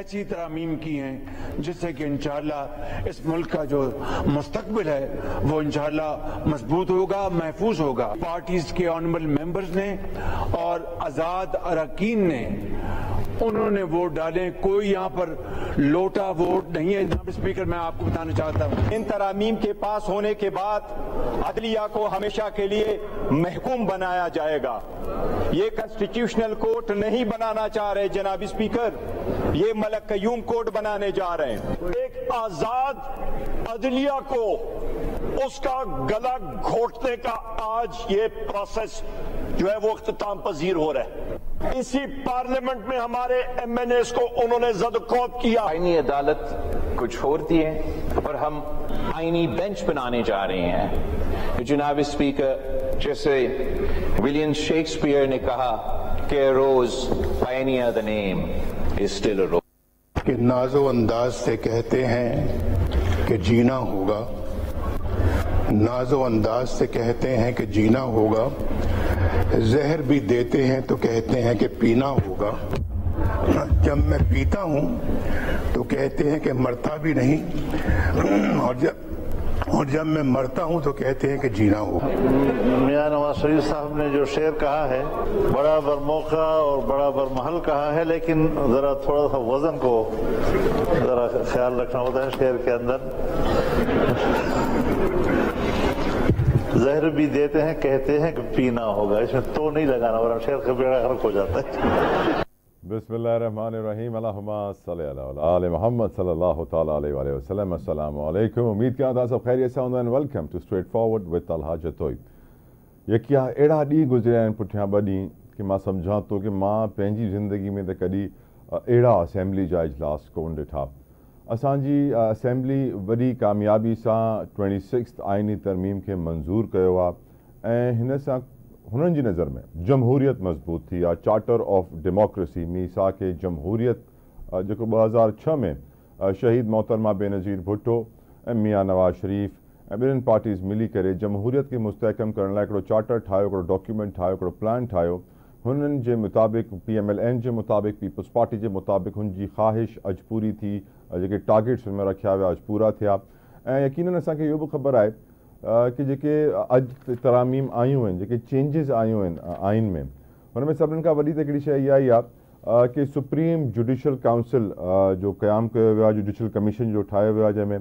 ایسی ترامیم کی ہیں جس سے کہ انشاءاللہ اس ملک کا جو مستقبل ہے وہ انشاءاللہ مضبوط ہوگا، محفوظ ہوگا۔ پارٹیز کے آنریبل ممبرز نے اور آزاد اراکین نے انہوں نے ووٹ ڈالے، کوئی یہاں پر لوٹا ووٹ نہیں ہے۔ جناب اسپیکر، میں آپ کو بتانا چاہتا ہوں ان ترامیم کے پاس ہونے کے بعد عدلیہ کو ہمیشہ کے لیے محکوم بنایا جائے گا۔ یہ کنسٹیٹیوشنل کورٹ نہیں بنانا چاہ رہے جناب اسپیکر، یہ ملک قیوم کورٹ بنانے جا رہے ہیں۔ ایک آزاد عدلیہ کو اس کا گلا گھونٹنے کا آج یہ پروسیس جو ہے وہ اختتام پذیر ہو رہا ہے۔ اسی پارلیمنٹ میں ہمارے ایم این ایز کو انہوں نے زد کوب کیا۔ آئینی عدالت کو چھوڑتی ہے اور ہم آئینی بینچ بنانے جا رہے ہیں۔ جناب اسپیکر، جیسے ولیم شیکسپیئر نے کہا کہ روز pioneer the name is still a rose۔ کہ ناز و انداز سے کہتے ہیں کہ جینا ہوگا، ناز و انداز سے کہتے ہیں کہ جینا ہوگا، زہر بھی دیتے ہیں تو کہتے ہیں کہ پینا ہوگا، جب میں پیتا ہوں تو کہتے ہیں کہ مرتا بھی نہیں، اور جب میں مرتا ہوں تو کہتے ہیں کہ جینا ہوگا۔ میاں نواز شریف صاحب نے جو شعر کہا ہے بڑا برموقع اور بڑا برمحل کہا ہے، لیکن ذرا تھوڑا سا وزن کو ذرا خیال رکھنا ہوتا ہے شعر کے اندر۔ زہر بھی دیتے ہیں کہتے ہیں کہ پینا ہوگا، اس میں تو نہیں لگانا ورنہ شعر کا بیڑا غرق ہو جاتا ہے۔ بسم اللہ الرحمن الرحیم، اللہم صلی علی آل محمد صلی اللہ تعالیٰ علیہ وآلہ وسلم۔ السلام علیکم، امید کیا تھا سب خیریت سے ہوں and welcome to straightforward with Talha Jatoi. یکیا اڑا ڈی گزریا پٹھیاں ب ڈی کہ ماں سمجھا تو کہ ماں پنجی زندگی میں تو کدی اڑا اسمبلی جا اجلاس کون ڈٹھا۔ اسانجی اسمبلی وڈی کامیابی سے 26 آئینی ترمیم کے منظور کیا ہن سے ہنن جی نظر میں جمہوریت مضبوط تھی یا چارٹر آف ڈیموکریسی میثاق جمہوریت جو 2006 میں شہید محترمہ بے نظیر بھٹو میاں نواز شریف ॿिन्हिनि पार्टीज़ मिली करे जमहूरियत खे मुस्तहकम करण लाइ हिकिड़ो चार्टर ठाहियो, हिकिड़ो डॉक्यूमेंट ठाहियो, हिकिड़ो प्लान ठाहियो। हुननि जे मुताबिक़ PMLN जे मुताबिक़ पीपल्स पार्टी जे मुताबिक़ हुन जी ख़्वाहिश अॼु पूरी थी, जेके टारगेट्स हुन में रखिया विया अॼु पूरा थिया। ऐं यकीनन असांखे इहो बि ख़बर आहे कि जेके अॼु तरामीम आयूं आहिनि, जेके चेंजिस आयूं आहिनि आइन में, हुन में सभिनीनि खां वॾी त हिकिड़ी शइ इहा ई आहे कि सुप्रीम जुडिशल काउंसिल जो क़यामु कयो वियो आहे, जुडिशल कमीशन जो ठाहियो वियो आहे, जंहिंमें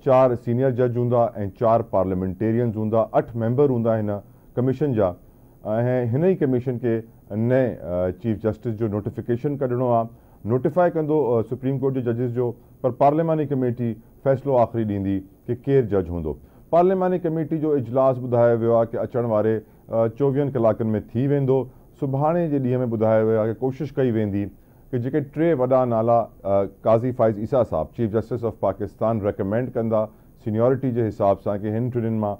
4 सीनियर जज हूंदा ऐं 4 पार्लियामेंटेरियंस हूंदा, 8 मेंबर हूंदा हिन कमीशन जा। ऐं हिन ई कमीशन खे नए चीफ जस्टिस जो नोटिफिकेशन कढणो आहे, नोटिफाई कंदो सुप्रीम कोर्ट जे जजिस जो, पर पार्लियामानी कमेटी फ़ैसिलो आख़िरी ॾींदी कि केरु जज हूंदो। पार्लियामानी कमेटी जो इजलास ॿुधायो वियो आहे कि अचण वारे 24 कलाकनि में थी वेंदो। सुभाणे जे ॾींहं में ॿुधायो वियो आहे कि कोशिशि कई वेंदी कि जेके 3 वॾा नाला काज़ी फ़ाइज़ ईसा साहब chief justice of Pakistan recommend कंदा सीनियॉरिटी जे हिसाब सां कि हिन टिनिनि मां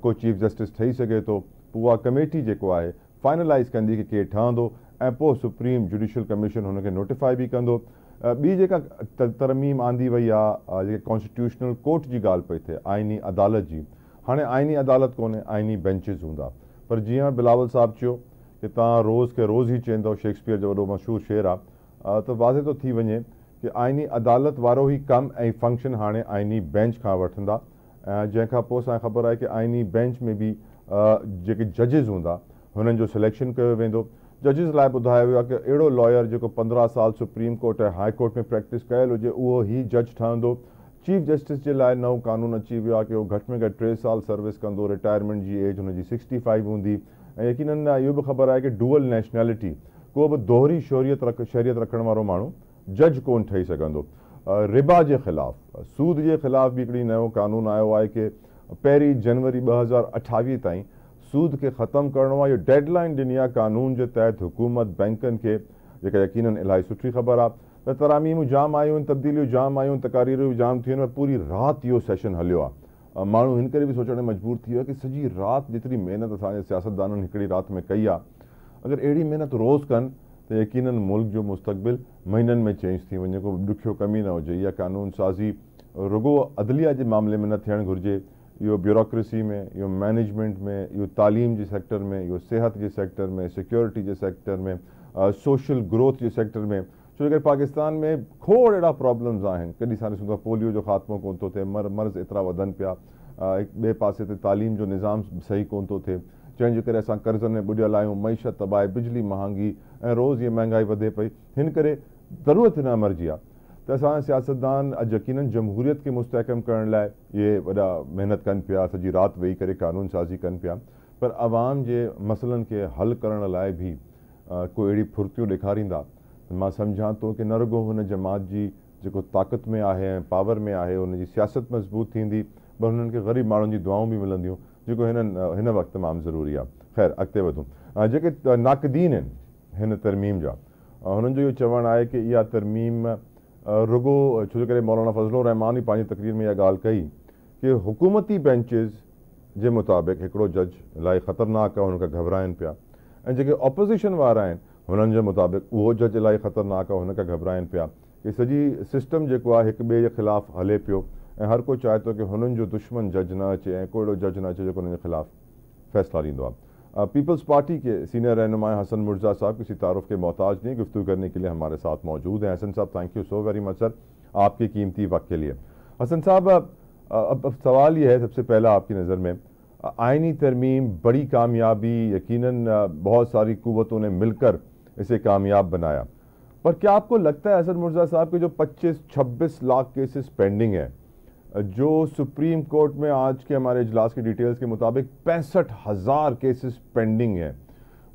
को चीफ जस्टिस ठही सघे थो, पोइ उहा कमेटी जेको आहे फाइनलाइज़ कंदी कि केरु ठहंदो ऐं पोइ सुप्रीम जुडिशल कमीशन हुनखे नोटिफाई बि कंदो। ॿी जेका तरमीम आंदी वई आहे, जेके कॉन्स्टिट्यूशनल कोर्ट जी ॻाल्हि पई थिए, आइनी अदालत जी, हाणे आइनी अदालत कोन्हे, आइनी बेंचिस हूंदा। पर जीअं बिलावल साहब चयो कि तव्हां रोज़ खे रोज़ ई चवंदव, शेक्सपियर जो वॾो मशहूरु शेर आहे, त वाज़े थो थी वञे कि आइनी अदालत वारो ई कमु ऐं फंक्शन हाणे आइनी बेंच खां वठंदा। जंहिंखां पोइ असांखे ख़बर आहे कि आइनी बेंच में बि जेके जजिस हूंदा हुननि जो सिलेक्शन कयो वेंदो। जजिस लाइ ॿुधायो वियो आहे कि अहिड़ो लॉयर जेको 15 साल सुप्रीम कोर्ट ऐं हाई कोर्ट में प्रैक्टिस कयल हुजे उहो ई जज ठहंदो। चीफ जस्टिस जे लाइ नओं कानून अची वियो आहे कि उहो घटि में घटि 3 साल सर्विस कंदो, रिटायरमेंट जी एज हुनजी 65 हूंदी। ऐं यकीनन इहो बि ख़बर आहे कि डुअल नेशनैलिटी, को बि दोहरी शरीयत रखण वारो माण्हू जज कोन ठही सघंदो। रिबा जे ख़िलाफ़, सूद जे ख़िलाफ़ बि हिकिड़ी नयो कानून आयो आहे कि 1 जनवरी 2028 ताईं सूद खे ख़तमु करिणो आहे। इहो डेडलाइन ॾिनी आहे कानून जे तहत हुकूमत बैंकनि खे, जेका यकीनन इलाही सुठी ख़बर आहे। त तरामीमूं जाम आयूं आहिनि, तब्दीलियूं जाम आयूं आहिनि, तकारीरूं जाम थियूं आहिनि, पूरी राति इहो सेशन हलियो आहे। माण्हू हिन करे बि सोचण में मजबूर थी वियो आहे कि सॼी राति जेतिरी महिनत असांजे सियासतदाननि हिकिड़ी राति में कई आहे, अगरि अहिड़ी महिनत रोज़ कनि त यकीनन मुल्क जो मुस्तक़बिल महीननि में चेंज थी वञे, को ॾुखियो कमी न हुजे। इहा कानून साज़ी रुगो अदलिया जे मामले में न थियणु घुरिजे, इहो ब्यूरोक्रेसी में, इहो मैनेजमेंट में, इहो तालीम जे सेक्टर में, इहो सिहत जे सेक्टर में, सिक्योरिटी जे सेक्टर में, सोशल ग्रोथ जे सेक्टर में छो कि पाकिस्तान में खोड़ अहिड़ा प्रॉब्लम्स आहिनि। कॾहिं सारे सुधा पोलियो जो ख़ात्मो कोन थो थिए, मर्ज़ एतिरा वधनि पिया, ॿिए पासे ते तालीम जो निज़ाम सही कोन थो थिए, जंहिंजे करे असां कर्ज़नि में ॿुॾियल आहियूं, मईशत तबाह, बिजली महांगी ऐं रोज़ इहा महांगाई वधे पई। हिन करे ज़रूरत हिन अमर जी आहे त असां सियासतदान अॼु यकीनन जमहूरियत खे मुस्तहकम करण लाइ इहे वॾा महिनत कनि पिया, सॼी राति वेही करे कानून साज़ी कनि पिया, पर आवाम जे मसइलनि खे हल करण लाइ बि कोई अहिड़ी फुर्तियूं ॾेखारींदा। मां सम्झां थो कि न रुॻो हुन जमात जी जेको ताक़त में आहे ऐं पावर में आहे उनजी सियासत मज़बूत थींदी, पर हुननि खे ग़रीब माण्हुनि जी दुआऊं बि मिलंदियूं, जेको हिन वक़्तु तमामु ज़रूरी आहे। ख़ैर अॻिते वधूं। जेके नाक़दीन आहिनि हिन तरमीम जा, हुननि जो इहो चवणु आहे कि इहा तरमीम रुॻो छो जे करे मौलाना फज़लुर रहमान बि पंहिंजी तक़रीर में इहा ॻाल्हि कई कि हुकूमती बेंचिस जे मुताबिक़ हिकिड़ो जज इलाही ख़तरनाक आहे, हुनखां घबराइनि पिया, ऐं जेके ऑपोज़िशन वारा आहिनि हुननि जे मुताबिक़ उहो जज इलाही ख़तरनाक आहे, हुनखां घबराइनि पिया कि सॼी सिस्टम जेको आहे हिक ॿिए जे ख़िलाफ़ु हले पियो ऐं हर को चाहे थो कि हुननि जो दुश्मन जज न अचे ऐं को अहिड़ो जज न अचे जेको हुननि जे ख़िलाफ़ु फ़ैसिला ॾींदो आहे। पीपल्स पार्टी के सीनियर रहनुमा हसन मिर्ज़ा साहब किसी तारुफ के मोहताज नहीं, गुफ्तगू करने के लिए हमारे साथ मौजूद हैं। हसन साहब, thank you so very much sir आपके कीमती वक्त के लिए। हसन साहब, अब सवाल ये है सबसे पहला आपकी नज़र में, आइनी तरमीम बड़ी कामयाबी, यकीनन बहुत सारी कुव्वतों ने मिलकर इसे कामयाब बनाया, पर क्या आपको लगता है हसन मिर्ज़ा साहब के जो 25-26 लाख केसेस पेंडिंग हैं, जो सुप्रीम कोर्ट में आज के हमारे इजलास की डिटेल्स के मुताबिक 65,000 केसेस पेंडिंग हैं,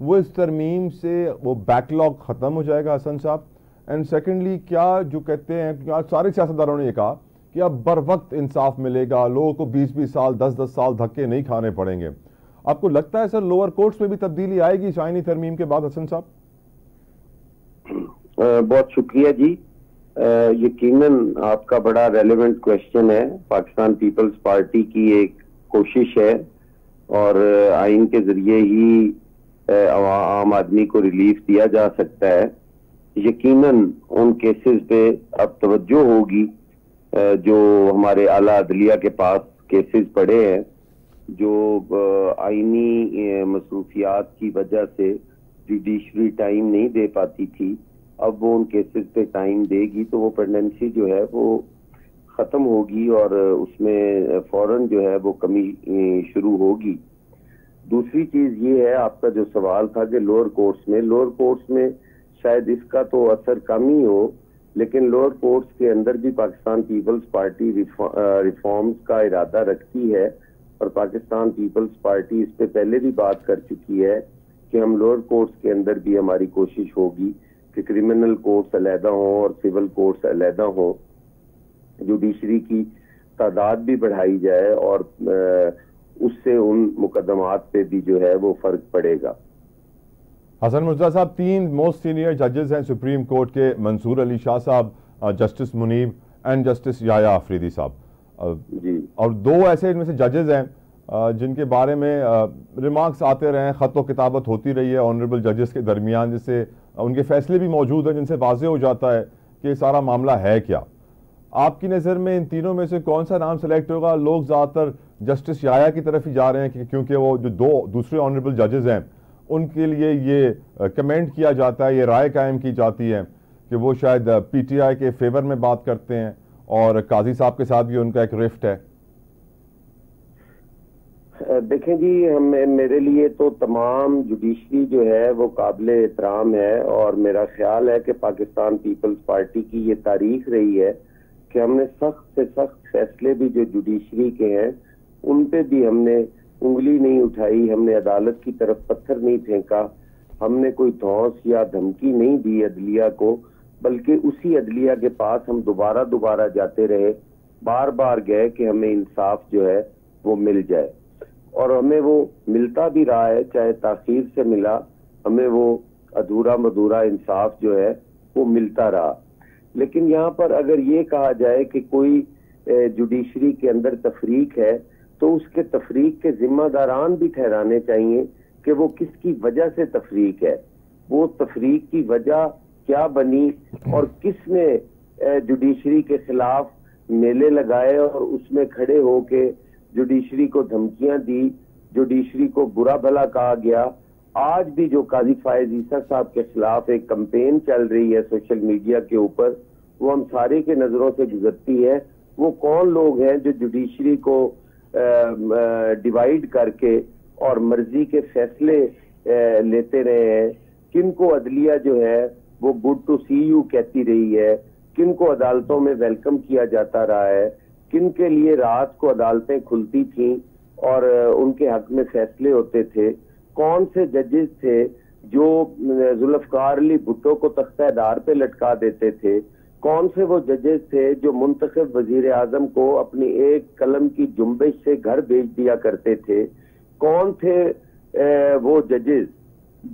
वो इस तरमीम से वो बैकलॉग ख़त्म हो जाएगा हसन साहब? एंड सेकेंडली, क्या जो कहते हैं कि आज सारे सियासतदानों ने ये कहा कि अब बर वक्त इंसाफ मिलेगा, लोगों को 20-20 साल 10-10 साल धक्के नहीं खाने पड़ेंगे, आपको लगता है सर लोअर कोर्ट्स में भी तब्दीली आएगी इस आईनी तरमीम के बाद? हसन साहब, बहुत शुक्रिया जी। यकीनन आपका बड़ा रेलेवेंट क्वेश्चन है। पाकिस्तान पीपल्स पार्टी की एक कोशिश है और आइन के जरिए ही आम आदमी को रिलीफ दिया जा सकता है। यकीनन उन केसेस पे अब तवज्जो होगी जो हमारे आला अदलिया के पास केसेस पड़े हैं, जो आइनी मसरूफियात की वजह से जुडिशरी टाइम नहीं दे पाती थी, अब वो उन केसेस पे टाइम देगी तो वो पेंडेंसी जो है वो ख़त्म होगी और उसमें फौरन जो है वो कमी शुरू होगी। दूसरी चीज़ ये है, आपका जो सवाल था कि लोअर कोर्ट्स में शायद इसका तो असर कम ही हो, लेकिन लोअर कोर्ट्स के अंदर भी पाकिस्तान पीपल्स पार्टी रिफॉर्म्स का इरादा रखती है और पाकिस्तान पीपल्स पार्टी इस पे पहले भी बात कर चुकी है कि हम लोअर कोर्ट्स के अंदर भी हमारी कोशिश होगी कि क्रिमिनल कोर्ट्स अलहदा हों और सिविल कोर्ट्स अलहदा हों, जुडिशरी की तादाद भी बढ़ाई जाए और उससे उन मुकदमात पे भी जो है वो फर्क पड़ेगा। हसन मिर्ज़ा साहब, 3 मोस्ट सीनियर जजेस हैं सुप्रीम कोर्ट के, मंसूर अली शाह साहब, justice Munib and justice Yahya Afridi साहब जी, और 2 ऐसे इनमें से जजेस हैं जिनके बारे में रिमार्क्स आते रहे हैं, ख़त व किताबत होती रही है ऑनरेबल जजेस के दरमियान, जिससे उनके फैसले भी मौजूद हैं जिनसे वाज़ेह हो जाता है कि सारा मामला है क्या। आपकी नज़र में इन तीनों में से कौन सा नाम सेलेक्ट होगा? लोग ज़्यादातर जस्टिस याया की तरफ ही जा रहे हैं क्योंकि वो जो 2 दूसरे ऑनरेबल जजेस हैं उनके लिए ये कमेंट किया जाता है, ये राय कायम की जाती है कि वो शायद PTI के फेवर में बात करते हैं और काजी साहब के साथ भी उनका एक रिफ्ट है। देखें जी, मेरे लिए तो तमाम जुडिशरी जो है वो काबिल एहतराम है और मेरा ख्याल है कि पाकिस्तान पीपल्स पार्टी की ये तारीख रही है कि हमने सख्त से सख्त फैसले भी जो जुडिशरी के हैं उन पे भी हमने उंगली नहीं उठाई, हमने अदालत की तरफ पत्थर नहीं फेंका, हमने कोई धौंस या धमकी नहीं दी अदलिया को, बल्कि उसी अदलिया के पास हम दोबारा जाते रहे, बार बार गए कि हमें इंसाफ जो है वो मिल जाए और हमें वो मिलता भी रहा है, चाहे ताखीर से मिला, हमें वो अधूरा मधूरा इंसाफ जो है वो मिलता रहा। लेकिन यहाँ पर अगर ये कहा जाए कि कोई जुडिशरी के अंदर तफरीक है तो उसके तफरीक के जिम्मेदारान भी ठहराने चाहिए कि वो किसकी वजह से तफरीक है, वो तफरीक की वजह क्या बनी और किसने जुडिशरी के खिलाफ मेले लगाए और उसमें खड़े होके जुडिशरी को धमकियां दी, जुडिशरी को बुरा भला कहा गया। آج بھی جو قاضی فائز عیسیٰ صاحب کے خلاف ایک کمپین چل رہی ہے سوشل میڈیا کے اوپر، وہ ہم سارے کے نظروں سے گزرتی ہے. وہ کون لوگ ہیں جو جوڈیشری کو ڈیوائیڈ کر کے اور مرضی کے فیصلے لیتے رہے ہیں؟ کن کو عدلیہ جو ہے وہ گڈ ٹو سی یو کہتی رہی ہے؟ کن کو عدالتوں میں ویلکم کیا جاتا رہا ہے؟ کن کے لیے رات کو عدالتیں کھلتی تھیں اور ان کے حق میں فیصلے ہوتے تھے؟ کون سے ججز تھے جو ذوالفقار علی بھٹو کو تختہ دار پہ لٹکا دیتے تھے؟ کون سے وہ ججز تھے جو منتخب وزیر اعظم کو اپنی ایک قلم کی جنبش سے گھر بھیج دیا کرتے تھے؟ کون تھے وہ ججز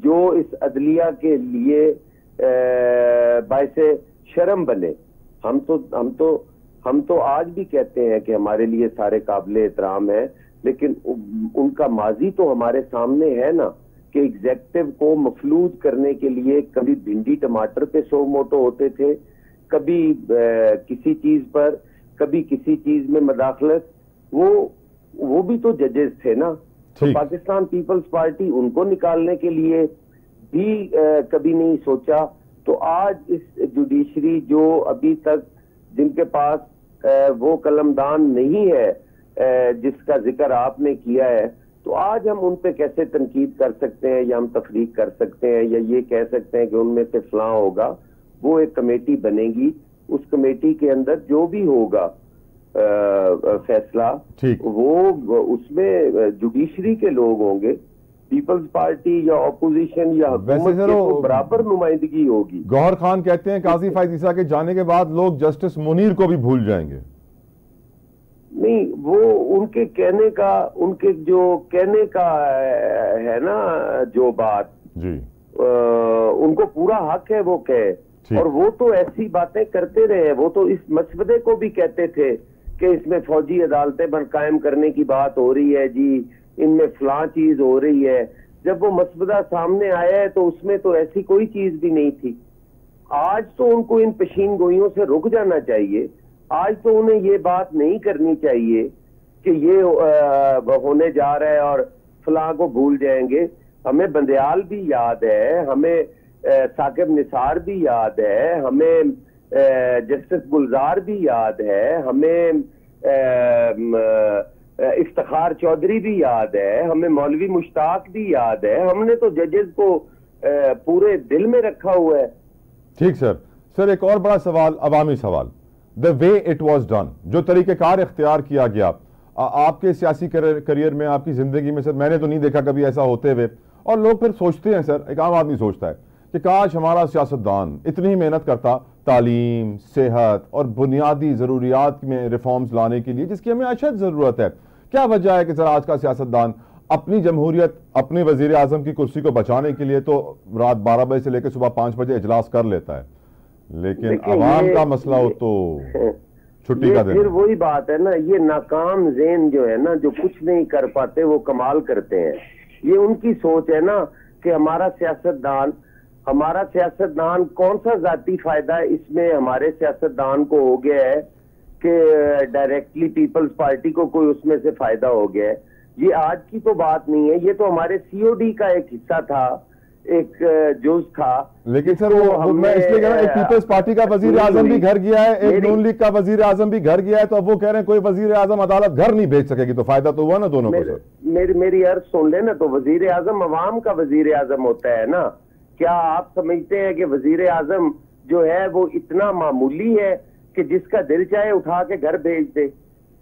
جو اس عدلیہ کے لیے باعث شرم بنے؟ ہم تو آج بھی کہتے ہیں کہ ہمارے لیے سارے قابل احترام ہیں، لیکن ان کا ماضی تو ہمارے سامنے ہے نا، کہ ایگزیکٹو کو مفلوج کرنے کے لیے کبھی بھنڈی ٹماٹر پہ سو موٹو ہوتے تھے، کبھی کسی چیز پر، کبھی کسی چیز میں مداخلت. وہ بھی تو ججز تھے نا. تو پاکستان پیپلز پارٹی ان کو نکالنے کے لیے بھی کبھی نہیں سوچا. تو آج اس جوڈیشری جو ابھی تک جن کے پاس وہ قلمدان نہیں ہے جس کا ذکر آپ نے کیا ہے، تو آج ہم ان پہ کیسے تنقید کر سکتے ہیں، یا ہم تفریق کر سکتے ہیں، یا یہ کہہ سکتے ہیں کہ ان میں سے فلاں ہوگا؟ وہ ایک کمیٹی بنے گی، اس کمیٹی کے اندر جو بھی ہوگا فیصلہ وہ اس میں جوڈیشری کے لوگ ہوں گے، پیپلز پارٹی یا اپوزیشن یا حکومت کی برابر نمائندگی ہوگی. گوہر خان کہتے ہیں قاضی فائز عیسیٰ کے جانے کے بعد لوگ جسٹس منیر کو بھی بھول جائیں گے. نہیں، وہ ان کے کہنے کا، ان کے جو کہنے کا ہے نا جو بات، جی ان کو پورا حق ہے وہ کہے. اور وہ تو ایسی باتیں کرتے رہے ہیں. وہ تو اس مسودے کو بھی کہتے تھے کہ اس میں فوجی عدالتیں قائم کرنے کی بات ہو رہی ہے، جی ان میں فلاں چیز ہو رہی ہے. جب وہ مسودہ سامنے آیا ہے تو اس میں تو ایسی کوئی چیز بھی نہیں تھی. آج تو ان کو ان پیشین گوئیوں سے رک جانا چاہیے. آج تو انہیں یہ بات نہیں کرنی چاہیے کہ یہ ہونے جا رہا ہے اور فلاں کو بھول جائیں گے. ہمیں بندیال بھی یاد ہے، ہمیں ثاقب نثار بھی یاد ہے، ہمیں جسٹس گلزار بھی یاد ہے، ہمیں افتخار چودھری بھی یاد ہے، ہمیں مولوی مشتاق بھی یاد ہے. ہم نے تو ججز کو پورے دل میں رکھا ہوا ہے. ٹھیک سر ایک اور بڑا سوال، عوامی سوال. The way it was done، جو طریقہ کار اختیار کیا گیا آپ کے سیاسی کریئر میں، آپ کی زندگی میں، سر میں نے تو نہیں دیکھا کبھی ایسا ہوتے ہوئے. اور لوگ پھر سوچتے ہیں، سر ایک عام آدمی سوچتا ہے کہ کاش ہمارا سیاستدان اتنی محنت کرتا تعلیم، صحت اور بنیادی ضروریات میں ریفارمز لانے کے لیے جس کی ہمیں اشد ضرورت ہے. کیا وجہ ہے کہ سر آج کا سیاستدان اپنی جمہوریت، اپنے وزیر اعظم کی کرسی کو بچانے کے لیے تو رات 12 بجے سے لے کے صبح 5 بجے اجلاس کر لیتا ہے، لیکن عوام کا مسئلہ ہو تو چھٹی کا دن. پھر وہی بات ہے نا، یہ ناکام ذہن جو ہے نا، جو کچھ نہیں کر پاتے وہ کمال کرتے ہیں. یہ ان کی سوچ ہے نا کہ ہمارا سیاستدان کون سا ذاتی فائدہ ہے اس میں ہمارے سیاستدان کو ہو گیا ہے کہ ڈائریکٹلی پیپلز پارٹی کو کوئی اس میں سے فائدہ ہو گیا ہے. یہ آج کی تو بات نہیں ہے، یہ تو ہمارے سی او ڈی کا ایک حصہ تھا، ایک جز تھا. لیکن سر وہ میں اس لیے کہہ رہا ہوں، ایک پیپلز پارٹی کا وزیر اعظم بھی گھر گیا ہے، ایک نون لیگ کا وزیر اعظم بھی گھر گیا ہے، تو اب وہ کہہ رہے ہیں کوئی وزیر اعظم عدالت گھر نہیں بھیج سکے گی، تو فائدہ تو ہوا نا دونوں کو. سر میری عرض سن لیں نا، تو وزیر اعظم عوام کا وزیر اعظم ہوتا ہے نا. کیا آپ سمجھتے ہیں کہ وزیر اعظم جو ہے وہ اتنا معمولی ہے کہ جس کا دل چاہے اٹھا کے گھر بھیج دے،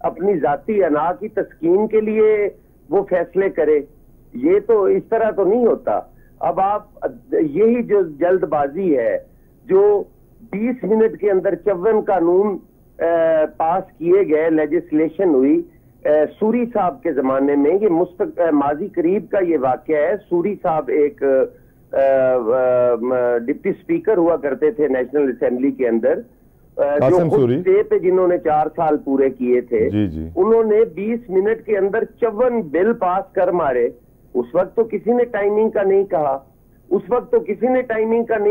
اپنی ذاتی انا کی تسکین کے لیے وہ فیصلے کرے؟ یہ تو اس طرح تو نہیں ہوتا. اب آپ یہی جو جلد بازی ہے، جو 20 منٹ کے اندر 54 قانون پاس کیے گئے، لیجسلیشن ہوئی سوری صاحب کے زمانے میں. یہ ماضی قریب کا یہ واقعہ ہے. سوری صاحب ایک ڈپٹی اسپیکر ہوا کرتے تھے نیشنل اسمبلی کے اندر، جو خود اسٹے پہ جنہوں نے 4 سال پورے کیے تھے. انہوں نے 20 منٹ کے اندر 54 بل پاس کر مارے. اس وقت تو کسی نے ٹائمنگ کا نہیں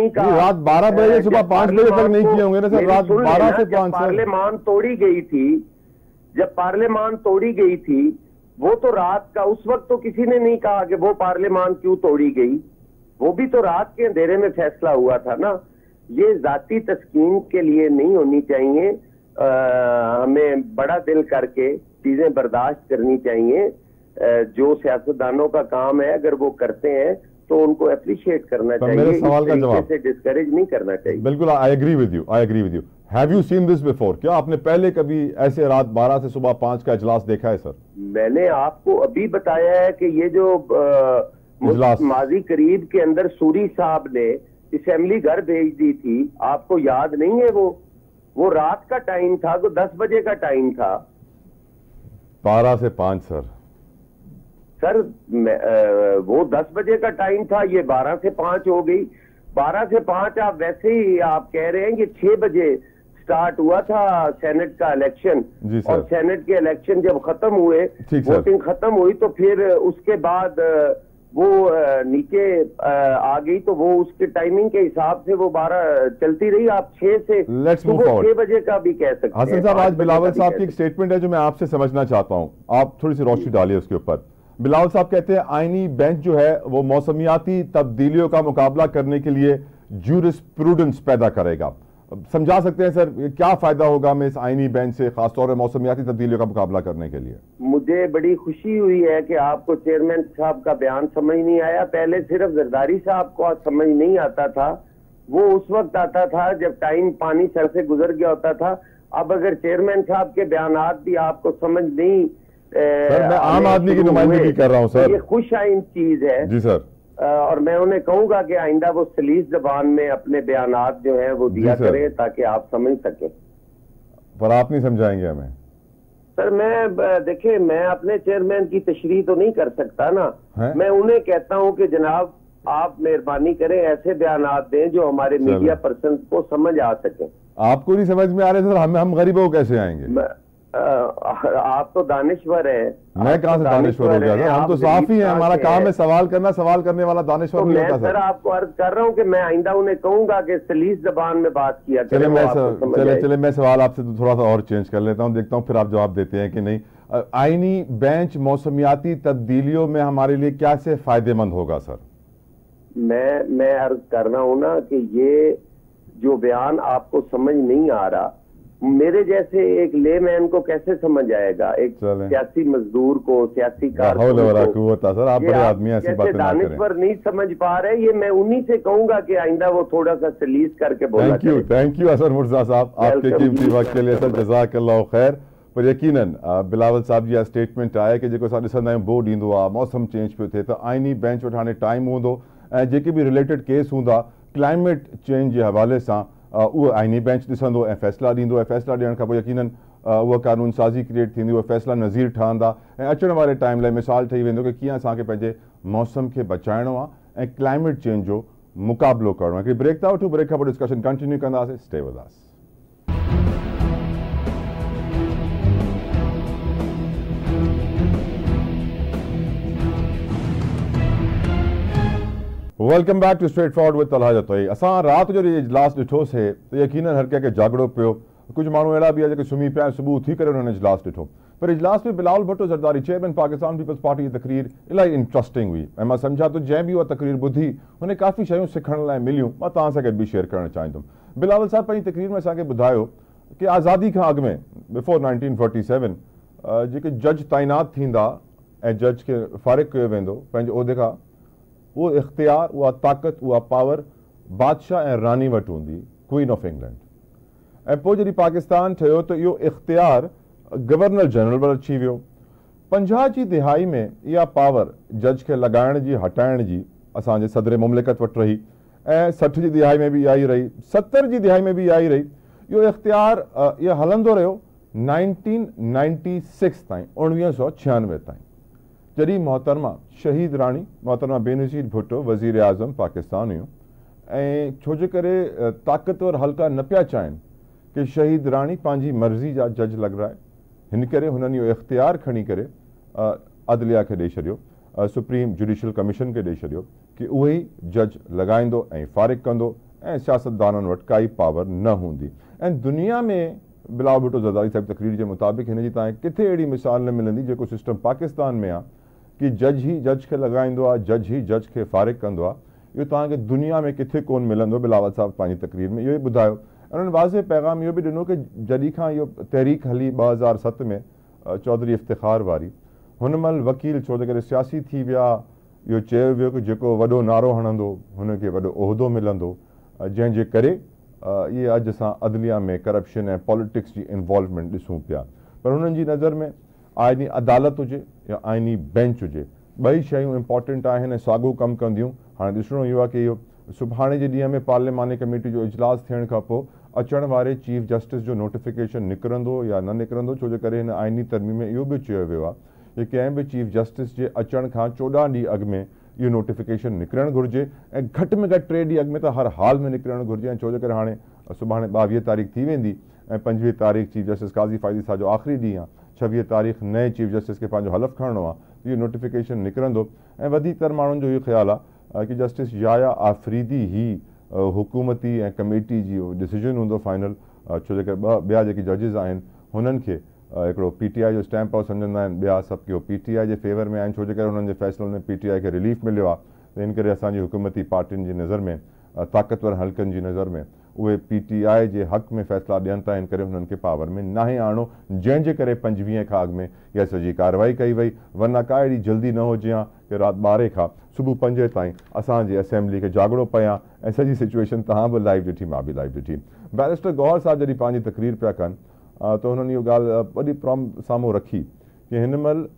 کہا، رات 12 بجے صبح 5 بجے تک نہیں کیے ہوں گے نا سر، رات 12 سے 5. پارلیمان توڑی گئی تھی، جب پارلیمان توڑی گئی تھی वो तो रात का, उस वक्त तो किसी ने नहीं कहा कि वो पार्लियामान क्यों तोड़ी गई, वो भी तो रात के अंधेरे में फैसला हुआ था ना। ये जाती तस्कीन के लिए नहीं होनी चाहिए, हमें बड़ा दिल करके चीजें बर्दाश्त करनी चाहिए। जो सियासतदानों का काम है अगर वो करते हैं तो उनको अप्रिशिएट करना चाहिए, मेरे सवाल का जवाब से डिस्करेज नहीं करना चाहिए। बिल्कुल, I agree with you. Have you seen this before? क्या आपने पहले कभी ऐसे रात 12 से सुबह 5 का इजलास देखा है सर? मैंने आपको अभी बताया है कि ये जो माजी करीब के अंदर सूरी साहब ने असेंबली घर भेज दी थी, आपको याद नहीं है? वो रात का टाइम था, तो 10 बजे का टाइम था। 12 से 5 सर वो 10 बजे का टाइम था, ये 12 से 5 हो गई। 12 से 5 आप वैसे ही आप कह रहे हैं कि 6 बजे स्टार्ट हुआ था सेनेट का इलेक्शन, और सेनेट के इलेक्शन जब खत्म हुए, वोटिंग खत्म हुई, तो फिर उसके बाद वो नीचे आ गई, तो वो उसके टाइमिंग के हिसाब से वो 12 चलती रही। आप 6 से 6 बजे का भी कह सकते हैं। हसन साहब, आज बिलावल साहब की एक स्टेटमेंट है जो मैं आपसे समझना चाहता हूँ, आप थोड़ी सी रोशनी डालिए उसके ऊपर। बिलावल साहब कहते हैं आईनी बेंच जो है वो मौसमियाती तब्दीलियों का मुकाबला करने के लिए ज्यूरिस्प्रूडेंस पैदा करेगा। समझा सकते हैं सर क्या फायदा होगा हमें इस आईनी बेंच से, खासतौर पर मौसमियाती तब्दीलियों का मुकाबला करने के लिए? मुझे बड़ी खुशी हुई है कि आपको चेयरमैन साहब का बयान समझ नहीं आया। पहले सिर्फ जरदारी साहब को समझ नहीं आता था, वो उस वक्त आता था जब टाइम पानी सर से गुजर गया होता था। अब अगर चेयरमैन साहब के बयानात भी आपको समझ नहीं, सर मैं आम आदमी की नुमाइंदगी कर रहा हूं सर, ये खुश आइंद चीज है जी सर, और मैं उन्हें कहूंगा कि आइंदा वो सलीस जबान में अपने बयानात जो है वो दिया करें ताकि आप समझ सकें। पर आप नहीं समझाएंगे हमें? सर मैं देखिए, मैं अपने चेयरमैन की तशरीह तो नहीं कर सकता ना, मैं उन्हें कहता हूं कि जनाब आप मेहरबानी करें ऐसे बयानात दें जो हमारे मीडिया पर्सन को समझ आ सके। आपको नहीं समझ में आ रहे सर, हम गरीबों को कैसे आएंगे? आप तो दानिश्वर हैं। मैं कहां से दानिश्वर हो गया सर? हम तो साफ ही हैं, हमारा काम है सवाल करना, सवाल करने वाला दानिश्वर नहीं होता सर। सर आपको अर्ज कर रहा हूं कि मैं आइंदा उन्हें कहूंगा कि सलीस जबान में बात किया करें। चले मैं सवाल आपसे तो थोड़ा सा और चेंज कर लेता हूं, देखता हूं फिर आप जवाब देते हैं कि नहीं। आईनी बेंच मौसमियाती तब्दीलियों में हमारे लिए क्या से फायदेमंद होगा सर? मैं अर्ज कर रहा हूं ना कि ये जो बयान आपको समझ नहीं आ रहा, मेरे जैसे एक लेमैन को कैसे समझ आएगा, एक सियासी मजदूर को, सियासी दानिश्वर नहीं समझ पा रहे। ये मैं उन्हीं से कहूंगा कि आइंदा वो थोड़ा सा सलीस करके बोला। थैंक यू असर मुर्जा साहब आपके कीमती वक्त के लिए सर, जज़ाकल्लाहु खैर। पर यकीनन बिलावल साहब जी स्टेटमेंट आया कि जेको असां ॾिसंदा आहियूं बोर्ड ईंदो आहे, मौसम चेंज पियो थिए त आईनी बेंच वटि हाणे टाइम हूंदो ऐं जेके बि रिलेटेड केस हूंदा क्लाइमेट चेंज जे हवाले सां उहो आईनी बेंच ॾिसंदो ऐं फ़ैसिला ॾींदो ऐं फ़ैसिला ॾियण खां पोइ यकीनन उहा कानून साज़ी क्रिएट थींदी, उहा फ़ैसिला नज़ीर ठहंदा ऐं अचण वारे टाइम लाइ मिसाल ठही वेंदो कि कीअं असांखे पंहिंजे मौसम खे बचाइणो आहे ऐं क्लाइमेट चेंज जो मुक़ाबिलो करिणो आहे। हिकिड़ी ब्रेक था वठूं, ब्रेक खां पोइ डिस्कशन कंटिन्यू कंदासीं। Stay with us. Welcome back to straight forward with Talha तोई। असां रात जो इजलास ॾिठोसीं त यकीनन हर कंहिंखे जागड़ो पियो। कुझु माण्हू अहिड़ा बि आहे जेके सुम्ही पिया, सुबुह थी करे उन्होंने इजलास ॾिठो। पर इजलास में Bilawal Bhutto Zardari chairman Pakistan Peoples Party जी तकरीर इलाही इंट्रस्टिंग हुई ऐं मां सम्झा थो जंहिं बि उहा तकरीर ॿुधी हुन काफ़ी शयूं सिखण लाइ मिलियूं। मां तव्हां सां गॾु बि शेयर करणु चाहींदुमि। बिलावल साहब पंहिंजी तकरीर में असांखे ॿुधायो कि आज़ादी खां अॻु में बिफोर 1947 जेके जज तैनात थींदा ऐं जज खे फ़ारिग कयो वेंदो पंहिंजे उहिदे खां, उहो इख्तियार, उहा ताक़त, उहा पावर बादशाह ऐं रानी वटि हूंदी, क्वीन ऑफ इंग्लैंड। ऐं पोइ जॾहिं पाकिस्तान ठहियो त इहो इख्तियार गवर्नर जनरल वटि अची वियो। 50 जी दिहाई में इहा पावर जज खे लॻाइण जी, हटाइण जी असांजे सदर मुमलिकत वटि रही ऐं 60 जी दिहाई में बि इहा ई रही, 70 जी दिहाई में बि इहा ई रही। इहो इख्तियार इहो हलंदो रहियो 1996 ताईं, 1996 ताईं, जॾहिं मोहतरमा शहीद राणी मोहतरमा बेनज़ीर भुट्टो वज़ीर आज़म पाकिस्तान हुयूं ऐं छो जे करे ताक़तवर हल्का न पिया चाहिनि कि शहीद राणी पंहिंजी मर्ज़ी जा जज लॻाए, हिन करे हुननि इहो इख्तियार खणी करे अदलिया खे ॾेई छॾियो, सुप्रीम जुडिशल कमीशन खे ॾेई छॾियो कि उहो ई जज लॻाईंदो ऐं फ़ारिग कंदो ऐं सियासतदाननि वटि काई पावर न हूंदी। ऐं दुनिया में बिलावल भुट्टो ज़रदारी साहिब तकरीर के मुताबिक हिन जी तव्हांखे किथे अहिड़ी मिसाल न मिलंदी जेको सिस्टम पाकिस्तान में आहे कि जज ही जज खे लॻाईंदो आहे, जज ही जज खे फारिग कंदो आहे। इहो तव्हांखे दुनिया में किथे कोन मिलंदो। बिलावल साहिब पंहिंजी तकरीर में इहो ई ॿुधायो। उन्हनि वाज़े पैगाम इहो बि ॾिनो कि जॾहिं खां इहो तहरीक हली 2007 में चौधरी इफ्तिखार वारी, हुन महिल वकील छो जे करे सियासी थी विया, इहो चयो वियो कि जेको वॾो नारो हणंदो हुनखे वॾो उहिदो मिलंदो, जंहिंजे करे इहे अॼु असां अदलिया में करप्शन ऐं पॉलिटिक्स जी इन्वॉल्वमेंट ॾिसूं पिया। पर हुननि जी नज़र में आइनी अदालत हुजे या आइनी बेंच हुजे, ॿई शयूं इम्पॉर्टेंट आहिनि ऐं साॻियो कमु कंदियूं। हाणे ॾिसणो इहो आहे कि इहो सुभाणे जे ॾींहं में पार्लिमानी कमेटी जो इजलास थियण खां पोइ अचण वारे चीफ जस्टिस जो नोटिफिकेशन निकिरंदो या न निकिरंदो, छो जे करे हिन आइनी तरमीम में इहो बि चयो वियो आहे कि कंहिं बि चीफ जस्टिस जे अचण खां 14 ॾींहं अॻु में इहो नोटिफिकेशन निकिरणु घुरिजे ऐं घटि में घटि 3 ॾींहं अॻु में त हर हाल में निकिरणु घुरिजे। ऐं छो जे करे हाणे सुभाणे 22 तारीख़ थी वेंदी ऐं 25 तारीख़ चीफ जस्टिस काज़ी फ़ाइज़ी साहब जो आख़िरी ॾींहुं आहे, 26 तारीख़ नए चीफ जस्टिस खे पंहिंजो हलफ़ खणणो आहे, इहो नोटिफिकेशन निकिरंदो। ऐं वधीकतर माण्हुनि जो इहो ख़्यालु आहे कि जस्टिस याया आफ़रीदी ही हुकूमती ऐं कमेटी जी डिसीजन हूंदो फाइनल, छो जे करे ॿिया जेके जजिस आहिनि हुननि खे हिकिड़ो PTI जो स्टैम्प आउट सम्झंदा आहिनि, ॿिया सभु की PTI जे फेवर में आहिनि, छो जे करे हुननि जे फ़ैसिलनि में PTI खे रिलीफ मिलियो आहे। त इन करे असांजी हुकूमती पार्टियुनि जी नज़र में, ताक़तवर हल्कनि जी नज़र में उहे PTI जे हक़ में फ़ैसिला ॾियनि था, इन करे हुननि खे पावर में नाहे आणो, जंहिंजे करे 25 खां अॻु में इहा सॼी कार्रवाई कई वई। वरना का अहिड़ी जल्दी न हुजे हा कि राति 12 खां सुबुह 5 ताईं असांजी असेंबली खे जाॻिड़ो पिया ऐं सॼी सिचुएशन तव्हां बि लाइव ॾिठी, मां बि लाइव ॾिठी। बैरिस्टर गौहर साहब जॾहिं पंहिंजी तकरीर पिया कनि त हुननि इहो ॻाल्हि वॾी साम्हूं रखी कि हिन महिल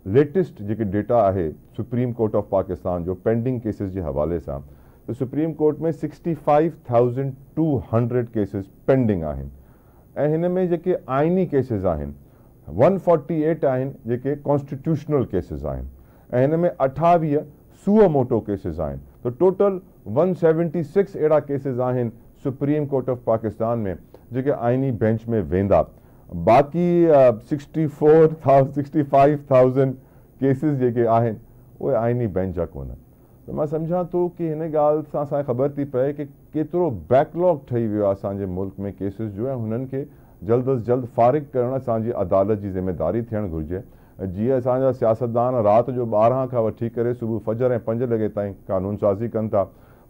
लेटेस्ट जेके डेटा आहे सुप्रीम कोर्ट ऑफ पाकिस्तान जो पेंडिंग केसिस जे हवाले सां, त सुप्रीम कोर्ट में 65,200 केसिस पेंडिंग आहिनि ऐं हिन में जेके आइनी केसिस आहिनि 148 आहिनि जेके कॉन्स्टिट्यूशनल केसिस आहिनि ऐं हिन में 28 सुओ मोटो केसिस आहिनि। त टोटल 176 अहिड़ा केसिस आहिनि सुप्रीम कोर्ट ऑफ पाकिस्तान में जेके आइनी बेंच में वेंदा। बाक़ी 65,000 केसिस जेके आहिनि उहे आइनी बेंच जा कोन्हनि। त मां सम्झां थो कि हिन ॻाल्हि सां असांखे ख़बर थी पए कि केतिरो बैकलॉग ठही वियो आहे असांजे मुल्क में केसिस जो, ऐं हुननि खे जल्द अज़ जल्द फारिग करणु असांजी अदालत जी ज़िम्मेदारी थियणु घुरिजे। जीअं असांजा सियासतदान राति जो 12 खां वठी करे सुबुह फजर ऐं 5 लॻे ताईं कानून साज़ी कनि था,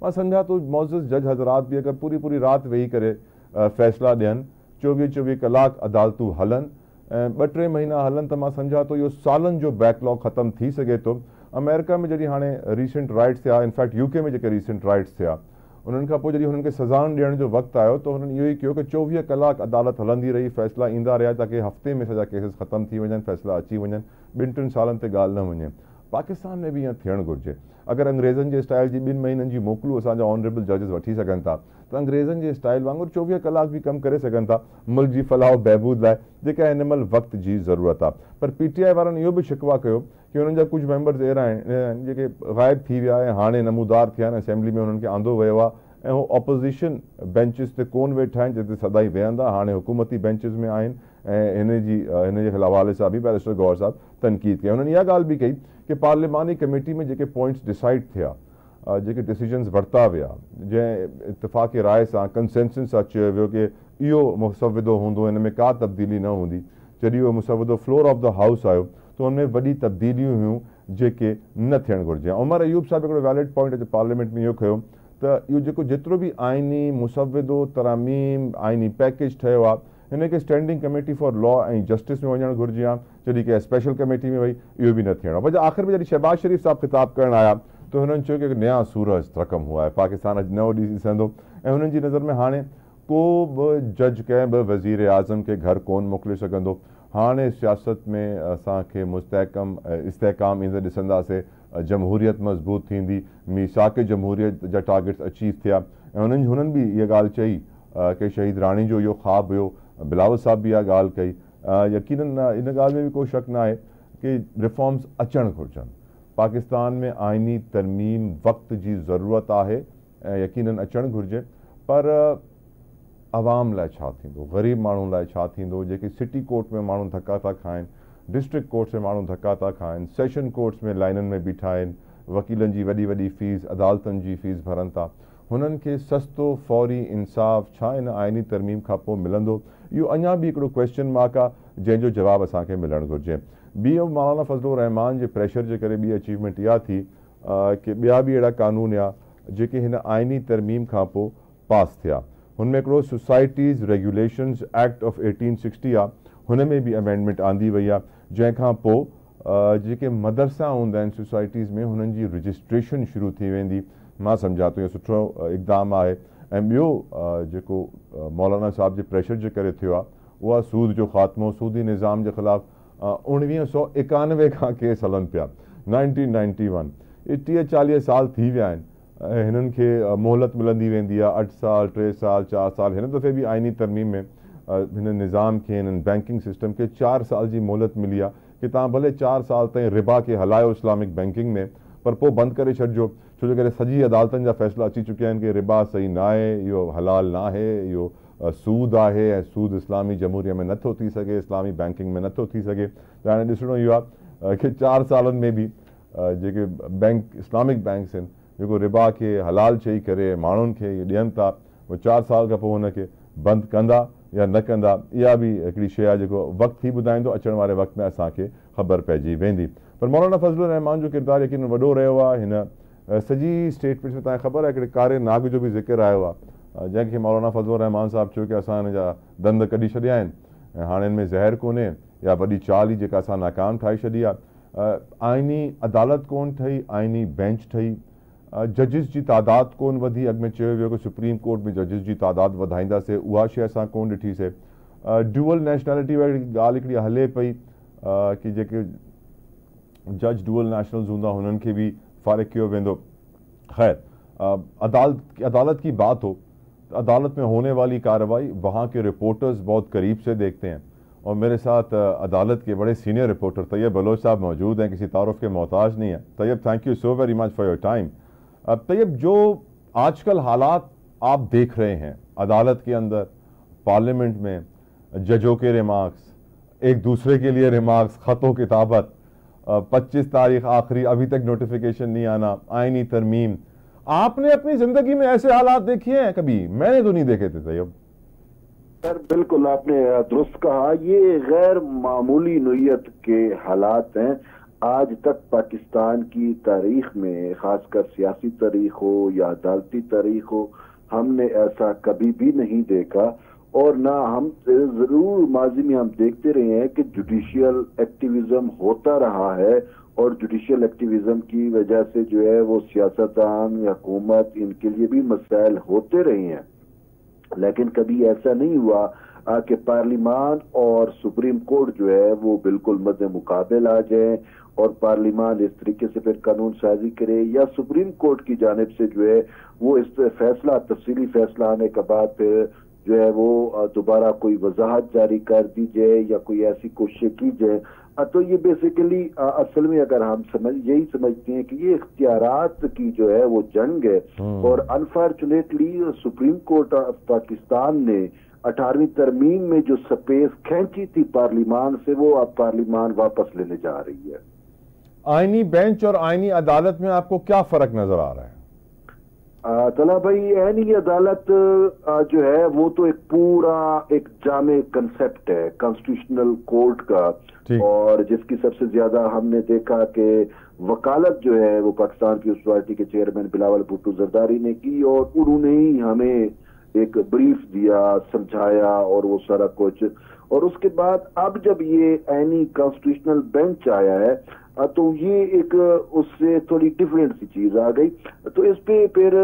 मां सम्झां थो मौज़िज़ जज हज़रात बि अगरि पूरी राति वेही करे फ़ैसिला ॾियनि, 24 कलाक अदालतूं हलनि ऐं 2-3 महीना हलनि, त मां सम्झां थो इहो सालनि जो बैकलॉग ख़तमु थी सघे थो। अमेरिका में जॾहिं हाणे रीसेंट राइट्स थिया, इनफैक्ट UK में जेके रीसेंट राइट्स थिया, उन्हनि खां पोइ जॾहिं हुननि खे सज़ाउनि ॾियण जो वक़्तु आयो त हुननि इहो ई कयो कि 24 कलाक अदालत हलंदी रही, फ़ैसिला ईंदा रहिया ताकी हफ़्ते में सॼा केसिस ख़तमु थी वञनि, फ़ैसिला अची वञनि, 2-3 सालनि ते ॻाल्हि न वञे। पाकिस्तान में बि ईअं थियणु घुरिजे। अगरि अंग्रेज़नि जे स्टाइल जी 2 महीननि जी मोकलूं असांजा ऑनरेबल जजिस वठी सघनि था, त अंग्रेज़नि जे स्टाइल वांगुरु 24 कलाक बि कमु करे सघनि था मुल्क जी फलाह बहबूद लाइ, जेका हिन महिल वक़्त जी ज़रूरत आहे। पर PTI वारनि इहो बि शिकवा कयो कि हुननि जा कुझु मेंबर्स अहिड़ा आहिनि जेके ग़ाइब थी विया ऐं हाणे नमूदार थिया आहिनि, असेंबली में हुननि खे आंदो वियो आहे ऐं हू ऑपोज़िशन बेंचिस ते कोन वेठा आहिनि जिते सदाई वेहंदा, हाणे हुकूमती बेंचिस में आहिनि। ऐं हिन जे हवाले सां बि बैरिस्टर गौहर साहब तनक़ीद कई। हुननि इहा ॻाल्हि बि कई कि पार्लिमानी कमेटी में जेके पॉइंट्स डिसाइड थिया, जेके डिसीजन्स वरिता विया, जंहिं इतफ़ाक़ी राय सां कंसेंसस सां चयो वियो कि इहो मुसविदो हूंदो, हिन में का तब्दीली न हूंदी, जॾहिं उहो मुसविदो फ्लोर ऑफ द हाउस आयो त हुनमें वॾी तब्दीलियूं हुयूं जेके न थियणु घुरिजे। उमर अयूब साहिब हिकिड़ो वैलिड पॉइंट अॼु पार्लियामेंट में इहो खयो त इहो जेको जेतिरो बि आइनी मुसविदो तरामीम आइनी पैकेज ठहियो आहे, हिन खे स्टैंडिंग कमेटी फॉर लॉ ऐं जस्टिस में वञणु घुरिजे हा, जॾहिं की स्पेशल कमेटी में वई, इहो बि न थियणो आहे। पर आख़िर में जॾहिं शहबाज शरीफ़ साहब ख़िताब करणु आया त हुननि चयो कि नया सूरज रक़म हुआ आहे, पाकिस्तान अॼु नओं ॾींहुं ॾिसंदो। ऐं हुननि जी नज़र में हाणे को बि जज कंहिं बि वज़ीर आज़म खे घर कोन मोकिले सघंदो। हाणे सियासत में असांखे इस्तेहकाम ईंदे ॾिसंदासीं, जमहूरियत मज़बूत थींदी, मीसाक जमहूरियत जा टारगेट्स अचीव थिया। ऐं हुननि बि इहा ॻाल्हि चई कि शहीद राणी जो इहो ख़्वाबु हुयो, बिलावल साहब बि इहा ॻाल्हि कई। यकीनन इन ॻाल्हि में बि को शक न आहे कि रिफॉर्म्स अचणु घुरिजनि। पाकिस्तान में आइनी तरमीम वक़्त जी ज़रूरत आहे ऐं यकीनन अचणु घुरिजे, पर आवाम लाइ छा थींदो, ग़रीब माण्हुनि लाइ छा थींदो, जेके सिटी कोर्ट में माण्हू धका था खाइनि, डिस्ट्रिक्ट कोर्ट्स में माण्हू धका था खाइनि, सेशन कोर्ट्स में लाइननि में बीठा आहिनि, वकीलनि जी वॾी फ़ीस, अदालतनि जी फ़ीस भरनि था, हुननि खे सस्तो फौरी इंसाफ़ छा इन आइनी तरमीम खां पोइ मिलंदो, इहो अञा बि हिकिड़ो क्वेश्चन मार्क आहे जंहिंजो जवाबु असांखे मिलणु घुरिजे। ॿी मौलाना फज़लुर रहमान जे प्रेशर जे करे ॿी अचीवमेंट इहा थी कि ॿिया बि अहिड़ा कानून या जेके हिन आइनी तरमीम खां पोइ पास थिया। हुन में हिकिड़ो सोसाइटीज़ रेगुलेशन्स एक्ट ऑफ 1860 आहे, हुन में बि अमेंडमेंट आंदी वई आहे, जंहिंखां पोइ जेके मदरसा हूंदा आहिनि सोसाइटीज़ में हुननि जी रजिस्ट्रेशन शुरू थी वेंदी। मां सम्झा थो इहो सुठो इक़दाम आहे। ऐं ॿियो जेको मौलाना साहब जे प्रेशर जे करे थियो आहे उहा सूद जो ख़ात्मो, सूदी निज़ाम जे ख़िलाफ़ 1991 खां केस हलनि पिया, 1991 30-40 साल थी विया आहिनि। हिननि खे मोहलत मिलंदी वेंदी आहे, 8 साल 3 साल 4 साल। हिन दफ़े बि आइनी तरमीम में हिन निज़ाम खे, हिननि बैंकिंग सिस्टम खे 4 साल जी मोहलत मिली आहे कि तव्हां भले 4 साल ताईं रिबा खे हलायो इस्लामिक बैंकिंग में, पर पोइ बंदि करे छॾिजो, छो जो करे सॼी अदालतनि जा फ़ैसिला अची चुकिया आहिनि कि रिबा सही न आहे, इहो हलाल न आहे, इहो सूद आहे ऐं सूद इस्लामी जमहूरिया में नथो थी सघे, इस्लामी बैंकिंग में नथो थी सघे। त हाणे ॾिसणो इहो आहे कि 4 सालनि में बि जेके बैंक इस्लामिक बैंक्स आहिनि जेको रिबा खे हलाल चई करे माण्हुनि खे ॾियनि था, उहे 4 साल खां पोइ हुनखे बंदि कंदा या न कंदा, इहा बि हिकिड़ी शइ आहे जेको वक़्तु ई ॿुधाईंदो। अचण वारे वक़्त में असांखे ख़बर पइजी वेंदी। पर मौलाना फज़लुर रहमान जो किरदारु यकीन वॾो रहियो आहे। हिन सॼी स्टेटमेंट में तव्हांखे ख़बर आहे हिकिड़े कारे नाग जो बि ज़िक्र आयो आहे, जंहिंखे मौलाना फज़लुर रहमान साहिबु चयो कि असां हिन जा दंद कढी छॾिया आहिनि ऐं हाणे हिन में ज़हर कोन्हे, या वॾी चाल ई जेका असां नाकाम ठाहे छॾी आहे। आइनी अदालत कोन ठही, आइनी बेंच ठही, जजिस जी तादाद कोन वधी। अॻु में चयो वियो कि सुप्रीम कोर्ट में जजिस जी तादाद वधाईंदासीं, उहा शइ असां कोन ॾिठीसीं। ड्यूअल नेशनैलिटी वारी ॻाल्हि हिकिड़ी हले पई कि जेके जज ड्यूअल नेशनल्स हूंदा हुननि खे बि फ़ारिग कियो वेंदो। खैर, अदालत की बात हो, अदालत में होने वाली कार्रवाई वहाँ के रिपोर्टर्स बहुत करीब से देखते हैं और मेरे साथ अदालत के बड़े सीनियर रिपोर्टर तैयब बलोच साहब मौजूद हैं, किसी तारुफ के मोहताज नहीं है। Tayyab, thank you so very much for your time. Tayyab, जो आजकल हालात आप देख रहे हैं अदालत के अंदर, पार्लियामेंट में जजों के रिमार्क्स, एक दूसरे के लिए रिमार्क्स, ख़तों किताबत, 25 तारीख आखिरी, अभी तक नोटिफिकेशन नहीं आना, आइनी तरमीम, आपने अपनी ज़िंदगी में ऐसे हालात देखे हैं कभी? मैंने तो नहीं देखे थे तैयब। सर बिल्कुल आपने दुरुस्त कहा, ये गैर मामूली नोयत के हालात हैं। आज तक पाकिस्तान की तारीख में, खासकर सियासी तारीख हो या अदालती तारीख हो, हमने ऐसा कभी भी नहीं देखा। और ना हम जरूर माजी में हम देखते रहे हैं कि जुडिशियल एक्टिविज्म होता रहा है और जुडिशियल एक्टिविज्म की वजह से जो है वो सियासतदान या हुकूमत इनके लिए भी मसाइल होते रहे हैं। लेकिन कभी ऐसा नहीं हुआ कि पार्लियामान और सुप्रीम कोर्ट जो है वो बिल्कुल मद्दे मुकाबले आ जाए और पार्लियामान इस तरीके से फिर कानून साजी करे या सुप्रीम कोर्ट की जानिब से जो है वो इस फैसला, तफसीली फैसला आने के बाद फिर जो है वो दोबारा कोई वजाहत जारी कर दी जाए या कोई ऐसी कोशिश की जाए। तो ये बेसिकली असल में अगर हम यही समझते हैं कि ये इख्तियारात की जो है वो जंग है। और unfortunately supreme court of Pakistan ने 18वीं तरमीम में जो स्पेस खींची थी पार्लियामान से, वो अब पार्लियामान वापस लेने जा रही है। आईनी बेंच और आईनी अदालत में आपको क्या फर्क नजर आ रहा है? तला भाई, आईनी अदालत जो है वो तो एक पूरा एक जामे कंसेप्ट है कॉन्स्टिट्यूशनल कोर्ट का, और जिसकी सबसे ज्यादा हमने देखा कि वकालत जो है वो पाकिस्तान पीपल्स पार्टी के चेयरमैन बिलावल भुट्टो जरदारी ने की, और उन्होंने ही हमें एक ब्रीफ दिया, समझाया और वो सारा कुछ। और उसके बाद अब जब ये आईनी कॉन्स्टिट्यूशनल बेंच आया है तो ये एक उससे थोड़ी डिफरेंट सी चीज आ गई। तो इस पे फिर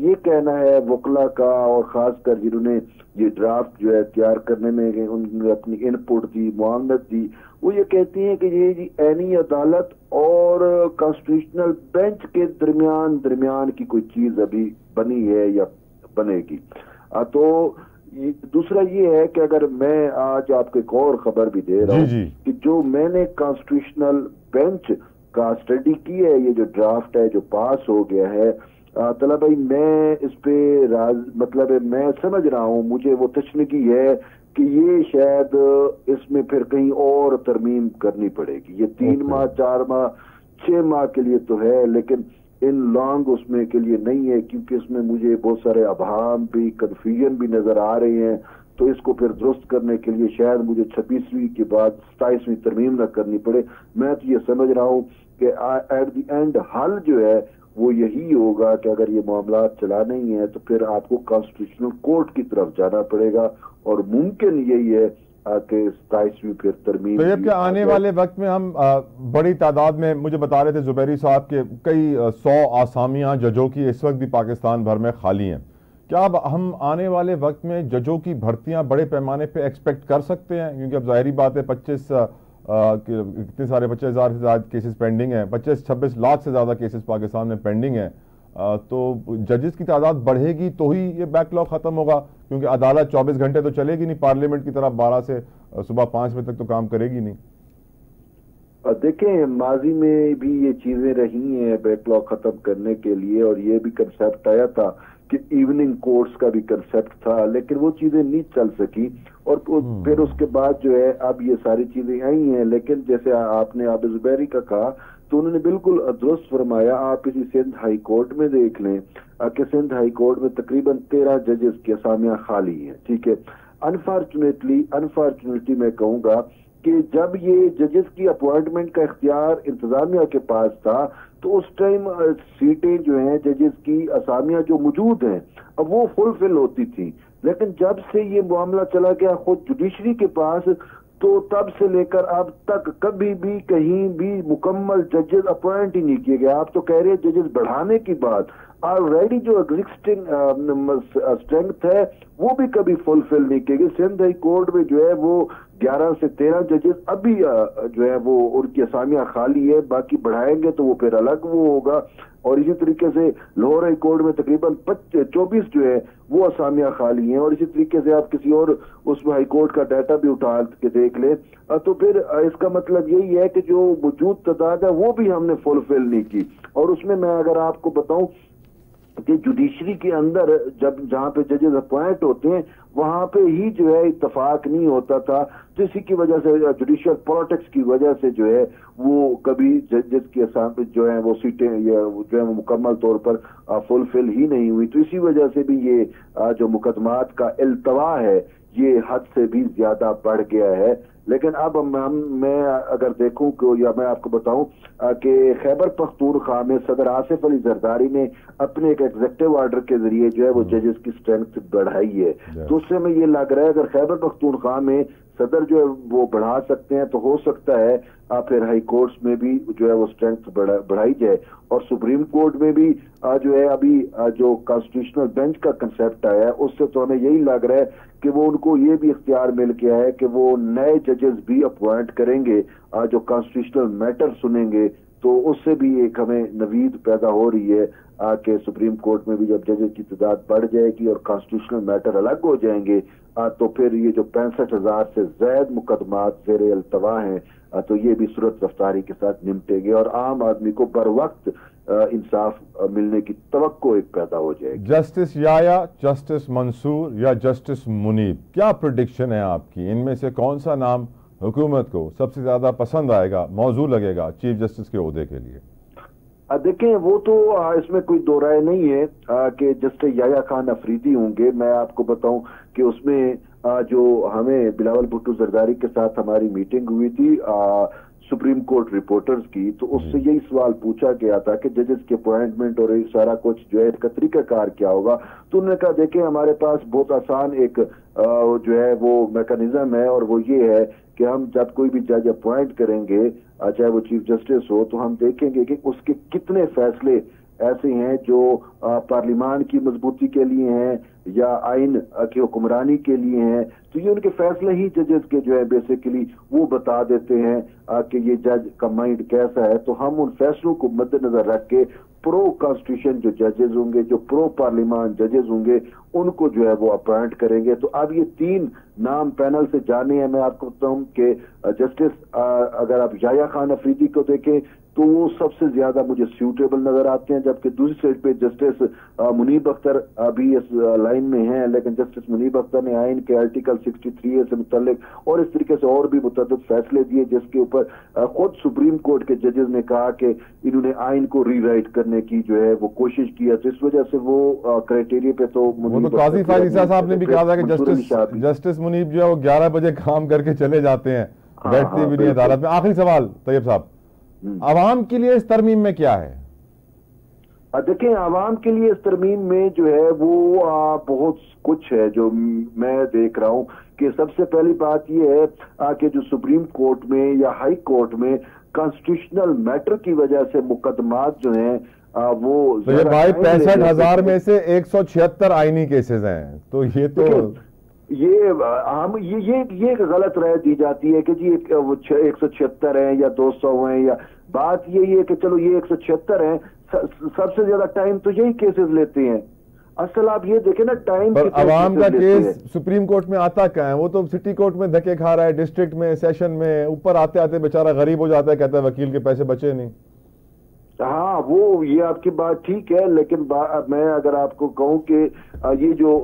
ये कहना है वकला का, और खासकर जिन्होंने ये ड्राफ्ट जो है तैयार करने में उन्होंने अपनी इनपुट दी, मुआवनत दी, वो ये कहती हैं कि ये जी आईनी अदालत और कॉन्स्टिट्यूशनल बेंच के दरमियान की कोई चीज अभी बनी है या बनेगी। तो दूसरा ये है कि अगर मैं आज आपको एक और खबर भी दे रहा हूँ कि जो मैंने कॉन्स्टिट्यूशनल बेंच का स्टडी की है, ये जो ड्राफ्ट है जो पास हो गया है, तला भाई मैं इस पे मतलब मैं समझ रहा हूँ, मुझे वो तशनगी है कि ये शायद इसमें फिर कहीं और तरमीम करनी पड़ेगी। ये 3 माह 4 माह 6 माह के लिए तो है, लेकिन ان لانگ اس میں کے لیے نہیں ہے، کیونکہ اس میں مجھے بہت سارے ابہام بھی، کنفیوژن بھی نظر آ رہے ہیں، تو اس کو پھر درست کرنے کے لیے شاید مجھے 26ویں کے بعد 27ویں ترمیم نہ کرنی پڑے۔ میں تو یہ سمجھ رہا ہوں کہ ایٹ دی اینڈ حل جو ہے وہ یہی ہوگا کہ اگر یہ معاملات چلانے ہی ہیں تو پھر آپ کو کانسٹیٹیوشنل کورٹ کی طرف جانا پڑے گا، اور ممکن یہی ہے کہ 27ویں پھر ترمیم۔ تو جب کہ آنے والے وقت میں ہم بڑی تعداد میں، مجھے بتا رہے تھے زبیری صاحب کے کئی 100 آسامیاں ججوں کی اس وقت بھی پاکستان بھر میں خالی ہیں، کیا اب ہم آنے والے وقت میں ججوں کی بھرتیاں بڑے پیمانے پہ ایکسپیکٹ کر سکتے ہیں؟ کیونکہ اب ظاہری بات ہے 25 سے زیادہ کیسز پینڈنگ ہیں، 26 لاکھ سے زیادہ کیسز پاکستان میں پینڈنگ ہیں، تو ججز کی تعداد بڑھے گی تو ہی یہ بیک لاگ ختم ہوگا، کیونکہ عدالت 24 گھنٹے تو چلے گی نہیں، پارلیمنٹ کی طرح 12 سے صبح 5 بجے تک تو کام کرے گی نہیں۔ دیکھیں ماضی میں بھی یہ چیزیں رہی ہیں بیک لاگ ختم کرنے کے لیے، اور یہ بھی کنسیپٹ آیا تھا کہ ایوننگ کورٹس کا بھی کنسیپٹ تھا، لیکن وہ چیزیں نہیں چل سکی، اور پھر اس کے بعد جو ہے اب یہ ساری چیزیں آئی ہیں۔ لیکن جیسے آپ نے عابد زبیری کا کہا تو انہوں نے بالکل درست فرمایا، آپ کسی سندھ ہائی کورٹ میں دیکھ لیں کہ سندھ ہائی کورٹ میں تقریباً 13 ججز کی اسامیاں خالی ہیں، ٹھیک ہے۔ انفارچونیٹلی میں کہوں گا کہ جب یہ ججز کی اپوائنٹمنٹ کا اختیار انتظامیہ کے پاس تھا تو اس ٹائم سیٹیں جو ہیں ججز کی اسامیاں جو موجود ہیں اب وہ فل ہوتی تھی، لیکن جب سے یہ معاملہ چلا گیا خود جوڈیشری کے پاس تو تب سے لے کر اب تک کبھی بھی کہیں بھی مکمل ججز اپوائنٹ ہی نہیں کیے گئے۔ آپ تو کہہ رہے ہیں ججز بڑھانے کی بات، آلریڈی جو ایگزسٹنگ اسٹرینتھ ہے وہ بھی کبھی فلفل نہیں کیے گئے۔ سندھ ہائی کورٹ میں جو ہے وہ 11 سے 13 ججز ابھی جو ہے وہ ان کی اسامیاں خالی ہے، باقی بڑھائیں گے تو وہ پھر الگ وہ ہوگا۔ اور اسی طریقے سے لاہور ہائی کورٹ میں تقریباً 24 جو ہے وہ اسامیاں خالی ہیں، اور اسی طریقے سے آپ کسی اور اس میں ہائی کورٹ کا ڈیٹا بھی اٹھا کے دیکھ لیں تو پھر اس کا مطلب یہی ہے کہ جو موجود تعداد ہے وہ بھی ہم نے فلفل نہیں کی۔ اور اس میں اگر آپ کو بتاؤں کہ جوڈیشری کے اندر جہاں پہ ججز اپوائنٹ ہوتے ہیں وہاں پہ ہی جو ہے اتفاق نہیں ہوتا تھا، تو اسی کی وجہ سے جوڈیشل پالیٹکس کی وجہ سے جو ہے وہ کبھی ججز کی جو ہے وہ سیٹیں جو ہے وہ مکمل طور پر فلفل ہی نہیں ہوئی، تو اسی وجہ سے بھی یہ جو مقدمات کا التوا ہے یہ حد سے بھی زیادہ بڑھ گیا ہے۔ لیکن اب میں اگر دیکھوں یا میں آپ کو بتاؤں کہ خیبر پختونخوا میں صدر آصف علی زرداری نے اپنے ایک ایگزیکٹو آرڈر کے ذریعے جو ہے وہ ججز کی اسٹرینتھ بڑھائی ہے، تو اس سے ہمیں یہ لگ رہا ہے اگر خیبر پختونخوا میں صدر جو ہے وہ بڑھا سکتے ہیں تو ہو سکتا ہے پھر ہائی کورٹس میں بھی جو ہے وہ اسٹرینتھ بڑھائی جائے، اور سپریم کورٹ میں بھی جو ہے ابھی جو کانسٹیٹیوشنل بینچ کا کنسیپٹ آیا ہے اس سے تو ہمیں یہی لگ رہا ہے کہ وہ ان کو یہ بھی اختیار مل گیا ہے کہ وہ نئے ججز بھی اپوائنٹ کریں گے جو کانسٹیٹیوشنل میٹر سنیں گے، تو اس سے بھی ایک ہمیں نوید پیدا ہو رہی ہے کہ سپریم کورٹ میں بھی جب ججز کی تعداد بڑھ جائے گی اور کانسٹیٹیوشنل میٹر الگ ہو جائیں گے تو پھر یہ جو 65,000 سے زائد مقدمات زیر التوا ہیں تو یہ بھی سرعت رفتاری کے ساتھ نمٹے گے، اور عام آدمی کو بر وقت انصاف ملنے کی توقع ایک پیدا ہو جائے گی۔ جسٹس یایا، جسٹس منصور یا جسٹس منیب، کیا پریڈکشن ہے آپ کی؟ ان میں سے کون سا نام حکومت کو سب سے زیادہ پسند آئے گا، موزوں لگے گا چیف جسٹس کے عہدے کے لیے؟ دیکھیں وہ تو اس میں کوئی دو رائے نہیں ہے کہ جسٹس یحییٰ خان افریدی ہوں گے۔ میں آپ کو بتاؤں کہ اس میں جو ہمیں بلاول بھٹو زرداری کے ساتھ ہماری میٹنگ ہوئی تھی سپریم کورٹ رپورٹرز کی، تو اس سے یہی سوال پوچھا گیا تھا کہ ججز کی اپوائنٹمنٹ اور سارا کچھ جو ہے اس کا طریقہ کار کیا ہوگا، تو انہوں نے کہا دیکھیں ہمارے پاس بہت آسان ایک جو ہے وہ میکانزم ہے، اور وہ یہ ہے کہ ہم جب کوئی بھی جج اپوائنٹ کریں گے چاہے وہ چیف جسٹس ہو تو ہم دیکھیں گے کہ اس کے کتنے فیصلے ایسے ہیں جو پارلیمان کی مضبوطی کے لیے ہیں یا آئین کی حکمرانی کے لیے ہیں، تو یہ ان کے فیصلے ہی ججز کے جو ہے بیسیکلی وہ بتا دیتے ہیں کہ یہ جج کا مائنڈ کیسا ہے، تو ہم ان فیصلوں کو مد نظر رکھ کے پرو کانسٹیٹیوشن جو ججز ہوں گے، جو پرو پارلیمان ججز ہوں گے، ان کو جو ہے وہ اپوائنٹ کریں گے۔ تو اب یہ 3 نام پینل سے جانے ہیں۔ میں آپ کو بتاؤں کہ جسٹس اگر آپ یحییٰ خان افریدی کو دیکھیں تو وہ سب سے زیادہ مجھے سیوٹیبل نظر آتے ہیں، جبکہ دوسری سائڈ پہ جسٹس منیب اختر بھی اس لائن میں ہیں، لیکن جسٹس منیب اختر نے آئین کے آرٹیکل 63A سے متعلق اور اس طریقے سے اور بھی متعدد فیصلے دیے، جس کے اوپر خود سپریم کورٹ کے ججز نے کہا کہ انہوں نے آئین کو ری رائٹ کرنے کی جو ہے وہ کوشش کی ہے، تو اس وجہ سے وہ کرائٹیریا پہ تو قاضی فائز عیسیٰ صاحب نے بھی کہا تھا کہ جسٹس منیب جو ہے وہ 11 بجے کام کر کے چلے جاتے ہیں، بیٹھتے بھی نہیں عدالت میں۔ آخری سوال طیب صاحب، عوام کے لیے اس ترمیم میں کیا ہے؟ دیکھیں، عوام کے لیے اس ترمیم میں جو ہے وہ بہت کچھ ہے جو میں دیکھ رہا ہوں کہ سب سے پہلی بات یہ ہے کہ جو سپریم کورٹ میں یا ہائی کورٹ میں کانسٹیٹیوشنل میٹر کی وجہ سے مقدمات جو ہیں وہ بھائی 65,000 میں سے 176 آئینی کیسز ہیں، تو یہ تو یہ غلط رائے دی جاتی ہے کہ جی 176 ہیں یا 200 ہیں، یا بات یہی ہے کہ چلو یہ 176 ہیں، سب سے زیادہ ٹائم تو یہی کیسز لیتے ہیں۔ اصل آپ یہ دیکھیں نا، ٹائم عوام کا کیس سپریم کورٹ میں آتا کہاں ہے؟ وہ تو سٹی کورٹ میں دھکے کھا رہا ہے، ڈسٹرکٹ میں، سیشن میں، اوپر آتے آتے بیچارہ غریب ہو جاتا ہے، کہتا ہے وکیل کے پیسے بچے نہیں۔ ہاں، وہ یہ آپ کی بات ٹھیک ہے، لیکن میں اگر آپ کو کہوں کہ یہ جو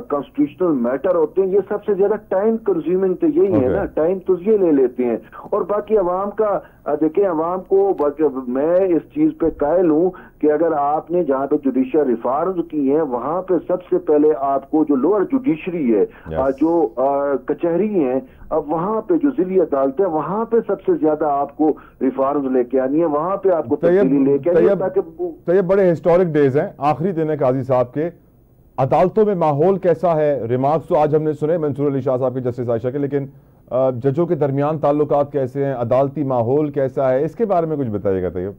کانسٹیٹیوشنل میٹر ہوتے ہیں یہ سب سے زیادہ ٹائم کنزیومنگ تو یہی ہے نا، ٹائم تو یہ لے لیتے ہیں۔ اور باقی عوام کا دیکھیں، عوام کو میں اس چیز پہ قائل ہوں کہ اگر آپ نے جہاں پہ جوڈیشل ریفارمز کی ہیں وہاں پہ سب سے پہلے آپ کو جو لوور جوڈیشری ہے، جو کچہری ہیں، اب وہاں پہ جو ضلعی عدالتیں وہاں پہ سب سے زیادہ آپ کو ریفارمز لے کے آنی ہے، وہاں پہ آپ کو تبدیلی لے کے آنی ہے۔ تو یہ بڑے ہسٹورک ڈیز ہیں، آخری دن ہے قاضی صاحب کے، عدالتوں میں ماحول کیسا ہے؟ ریمارکس تو آج ہم نے سنے منصور علی شاہ صاحب کے، جسٹس عائشہ کے، لیکن ججوں کے درمیان تعلقات کیسے ہیں؟ عدالتی ماحول کیسا ہے؟ اس کے بارے میں کچھ بتائیے گا طیب۔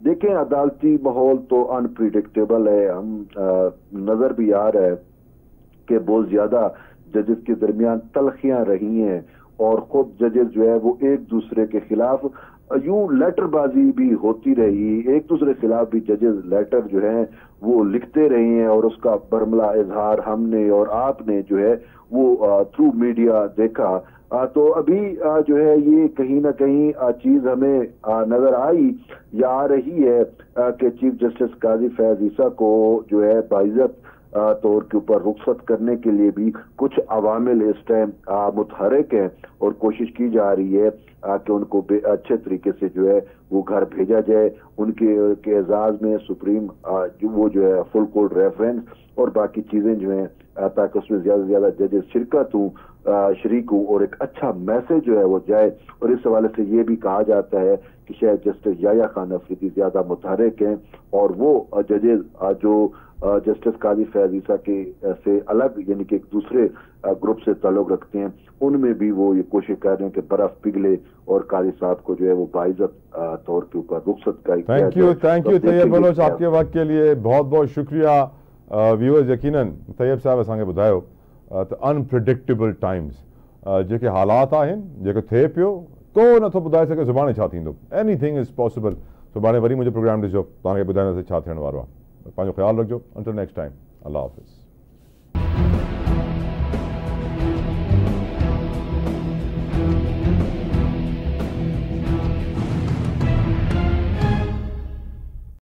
دیکھیں، عدالتی ماحول تو انپریڈکٹیبل ہے، ہم نظر بھی آ رہا ہے کہ بہت زیادہ ججز کے درمیان تلخیاں رہی ہیں، اور خود ججز جو ہے وہ ایک دوسرے کے خلاف یوں لیٹر بازی بھی ہوتی رہی، ایک دوسرے کے خلاف بھی ججز لیٹر جو ہیں وہ لکھتے رہے ہیں، اور اس کا برملا اظہار ہم نے اور آپ نے جو ہے وہ تھرو میڈیا دیکھا۔ تو ابھی جو ہے یہ کہیں نہ کہیں چیز ہمیں نظر آئی یا آ رہی ہے کہ چیف جسٹس قاضی فیاض عیسیٰ کو جو ہے باعزت طور کے اوپر رخصت کرنے کے لیے بھی کچھ عوامل اس ٹائم متحرک ہیں، اور کوشش کی جا رہی ہے کہ ان کو اچھے طریقے سے جو ہے وہ گھر بھیجا جائے۔ ان کے اعزاز میں سپریم وہ جو ہے فل کورٹ ریفرنس اور باقی چیزیں جو ہیں تاکہ اس میں زیادہ سے زیادہ ججز شریک ہوں اور ایک اچھا میسج جو ہے وہ جائے۔ اور اس حوالے سے یہ بھی کہا جاتا ہے کہ شاید جسٹس یحییٰ خان افریدی زیادہ متحرک ہیں، اور وہ ججز جو جسٹس قاضی فیاض عیسیٰ کے سے الگ یعنی کہ ایک دوسرے گروپ سے تعلق رکھتے ہیں، ان میں بھی وہ یہ کوشش کر رہے ہیں کہ برف پگھلے اور قاضی صاحب کو جو ہے وہ باعزت طور کے اوپر رخصت کا۔ تھینک یو طیب بلوچ، آپ کے وقت کے لیے بہت بہت شکریہ۔ ویورز یقیناً طیب صاحب اساں ॿुधायो त अनप्रिडिक्टेबल टाइम्स जेके हालात आहिनि जेके थिए पियो को नथो ॿुधाए सघे सुभाणे छा थींदो, एनीथिंग इज़ पॉसिबल। सुभाणे वरी मुंहिंजो प्रोग्राम ॾिसजो, तव्हांखे ॿुधाइणो छा थियण वारो आहे। पंहिंजो ख़्यालु रखिजो। अंटिल नेक्स्ट टाइम, अल्लाह हाफ़िज़।